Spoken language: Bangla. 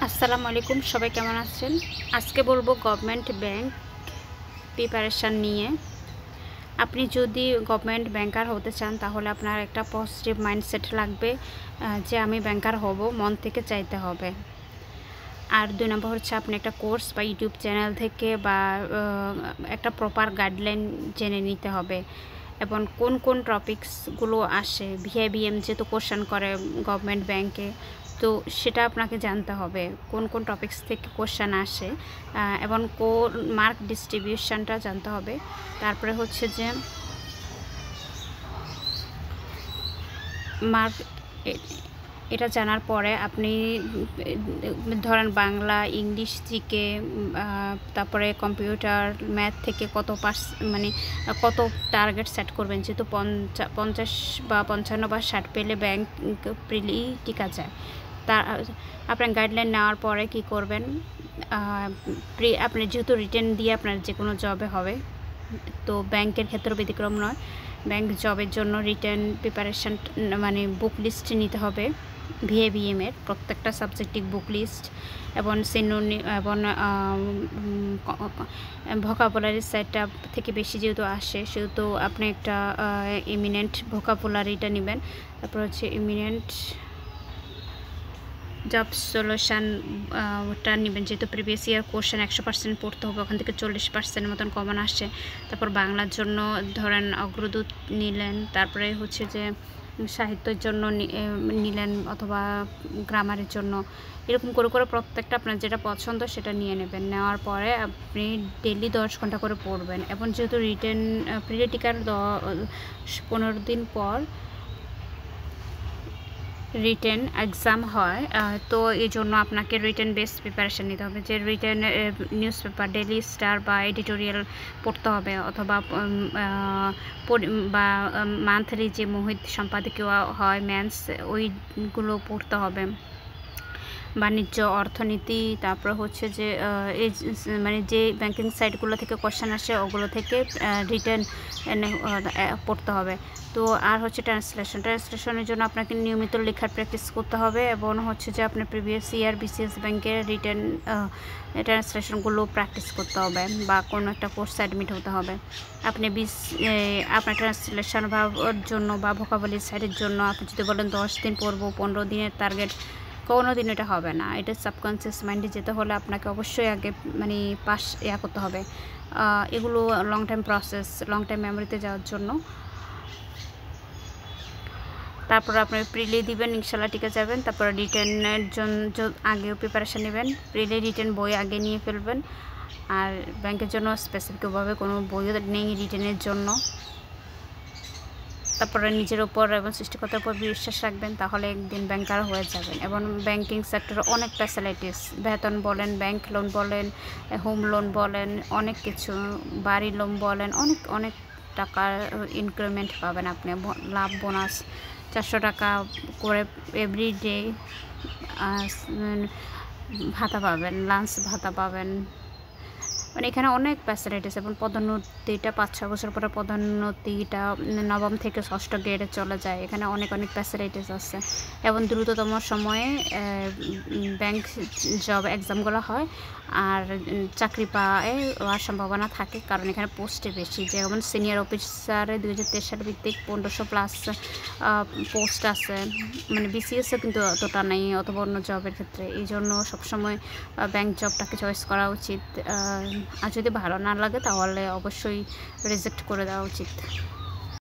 আসসালামু আলাইকুম, সবাই কেমন আছেন? আজকে বলবো গভর্নমেন্ট ব্যাংক প্রিপারেশান নিয়ে। আপনি যদি গভর্নমেন্ট ব্যাংকার হতে চান তাহলে আপনার একটা পজিটিভ মাইন্ডসেট লাগবে যে আমি ব্যাংকার হব, মন থেকে চাইতে হবে। আর 2 নম্বর হচ্ছে আপনি একটা কোর্স বা ইউটিউব চ্যানেল থেকে বা একটা প্রপার গাইডলাইন জেনে নিতে হবে এবং কোন কোন টপিকসগুলো আসে। ভিআইবিএম যেহেতু কোশ্চেন করে গভর্নমেন্ট ব্যাংকে, তো সেটা আপনাকে জানতে হবে কোন কোন টপিকস থেকে কোশ্চেন আসে এবং কোন মার্ক ডিস্ট্রিবিউশনটা জানতে হবে। তারপরে হচ্ছে যে মার্ক এটা জানার পরে আপনি ধরেন বাংলা, ইংলিশ, জিকে, তারপরে কম্পিউটার, ম্যাথ থেকে মানে কত টার্গেট সেট করবেন। যেহেতু 50 বা 55 বা 60 পেলে ব্যাংক প্রিলি টিকা যায়। আপনার গাইডলাইন নেওয়ার পরে কি করবেন, আপনি যেহেতু রিটেন দিয়ে আপনার যে কোনো জবে হবে, তো ব্যাংকের ক্ষেত্রে ব্যতিক্রম নয়। ব্যাংক জবের জন্য রিটেন প্রিপারেশান মানে বুক লিস্ট নিতে হবে। ভিএবিএমের প্রত্যেকটা সাবজেক্টিভ বুক লিস্ট এবং এবং ভোকাবুলারি সেটআপ থেকে বেশি যেহেতু আসে, সেহেতু আপনি একটা ইমিনেন্ট ভোকাবুলারিটা নেবেন। তারপর হচ্ছে ইমিনেন্ট জব সলিউশন ওটা নেবেন, যেহেতু প্রিভিয়াস ইয়ার কোশ্চেন 100% পড়তে হবে, ওখান থেকে 40% মতন কমন আসছে। তারপর বাংলার জন্য ধরেন অগ্রদূত নিলেন, তারপরে হচ্ছে যে সাহিত্যের জন্য নিলেন অথবা গ্রামারের জন্য, এরকম করে করে প্রত্যেকটা আপনার যেটা পছন্দ সেটা নিয়ে নেবেন। নেওয়ার পরে আপনি ডেইলি 10 ঘন্টা করে পড়বেন এবং যেহেতু রিটেন প্রিলিটিকার 15 দিন পর রিটেন এক্সাম হয়, তো এই জন্য আপনাকে রিটেন বেস প্রিপারেশান নিতে হবে। যে written news paper, daily star বা এডিটোরিয়াল পড়তে হবে, অথবা বা মান্থলি যে মোহিত সম্পাদকীয় হয় ম্যানস, ওইগুলো পড়তে হবে। বাণিজ্য, অর্থনীতি, তারপর হচ্ছে যে এই মানে যে ব্যাংকিং সাইটগুলো থেকে কোশ্চেন আসে ওগুলো থেকে রিটেন পড়তে হবে। তো আর হচ্ছে ট্রান্সলেশনের জন্য আপনাকে নিয়মিত লেখার প্র্যাকটিস করতে হবে এবং হচ্ছে যে আপনার প্রিভিয়াস ইয়ার বিসিএস ব্যাংকের রিটেন ট্রান্সলেশনগুলো প্র্যাকটিস করতে হবে বা কোনো একটা কোর্স অ্যাডমিট হতে হবে। আপনি আপনার ট্রান্সলেশন জন্য বা ভোকাবুলারি সাইটের জন্য আপনি যদি বলেন 10 দিন পড়বো, 15 দিনের টার্গেট, কোনো দিন এটা হবে না। এটা সাবকনসিয়াস মাইন্ডে যেতে হলে আপনাকে অবশ্যই আগে মানে পাস করতে হবে। এগুলো long time process, long time মেমোরিতে যাওয়ার জন্য। তারপর আপনি প্রিলি দিবেন, ইনশাল্লাহ টিকে যাবেন। তারপর রিটেনের জন্য আগেও প্রিপারেশান নেবেন, প্রিলি রিটেন বই আগে নিয়ে ফেলবেন। আর ব্যাংকের জন্য স্পেসিফিকভাবে কোনো বইও নেই রিটেনের জন্য। তারপরে নিজের ওপর এবং সৃষ্টিকর্তার উপর বিশ্বাস রাখবেন, তাহলে একদিন ব্যাংকার হয়ে যাবেন। এবং ব্যাংকিং সেক্টরে অনেক ফ্যাসিলিটিস, বেতন বলেন, ব্যাংক লোন বলেন, হোম লোন বলেন, অনেক কিছু, বাড়ি লোন বলেন, অনেক অনেক টাকার ইনক্রিমেন্ট পাবেন আপনি, লাভ বোনাস 400 টাকা করে এভরিডে ভাতা পাবেন, লাঞ্চ ভাতা পাবেন। মানে এখানে অনেক ফ্যাসিলিটিস এবং পদোন্নতিটা 5-6 বছর পরে পদোন্নতিটা 9ম থেকে 6ষ্ঠ গ্রেডে চলে যায়। এখানে অনেক অনেক ফ্যাসিলিটিস আছে এবং দ্রুততম সময়ে ব্যাংক জব এক্সামগুলো হয় আর চাকরি পাওয়ার সম্ভাবনা থাকে, কারণ এখানে পোস্টে বেশি। যেমন সিনিয়র অফিসারে 2023 সাল ভিত্তিক 1500+ পোস্ট আছে, মানে বিসিএসে কিন্তু অতটা নেই অথবা অন্য জবের ক্ষেত্রে। এই জন্য সবসময় ব্যাংক জবটাকে চয়েস করা উচিত। আর যদি ভালো না লাগে তাহলে অবশ্যই রিজেক্ট করে দেওয়া উচিত।